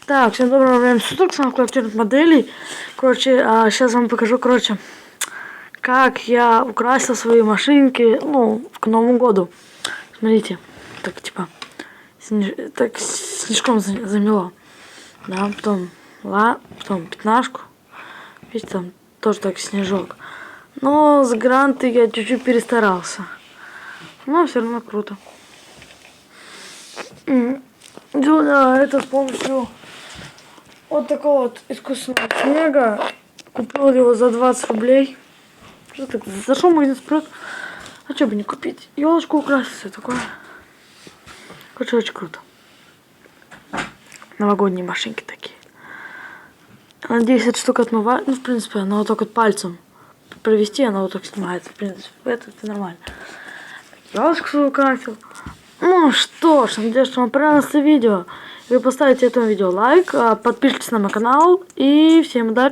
Так, всем доброго времени суток, с вами Коллективных Моделей. Короче, сейчас вам покажу, как я украсил свои машинки, к Новому году. Смотрите, так типа, так снежком замело. Да, потом пятнашку. Видите, там тоже так снежок. Но с гранты я чуть-чуть перестарался. Но все равно круто. Делаю это с помощью вот такого вот искусственного снега. Купил его за 20 рублей. Что так? Зашел в магазин спрот. А что бы не купить? Елочку украсить, все такое. Короче, очень круто. Новогодние машинки такие. Надеюсь, эта штука отмывает. Ну, в принципе, она вот так вот пальцем провести, она вот так снимается. В принципе, это нормально. Елочку свою украсил. Ну что ж, надеюсь, что вам понравилось это видео. Вы поставите этому видео лайк, подпишитесь на мой канал и всем удачи!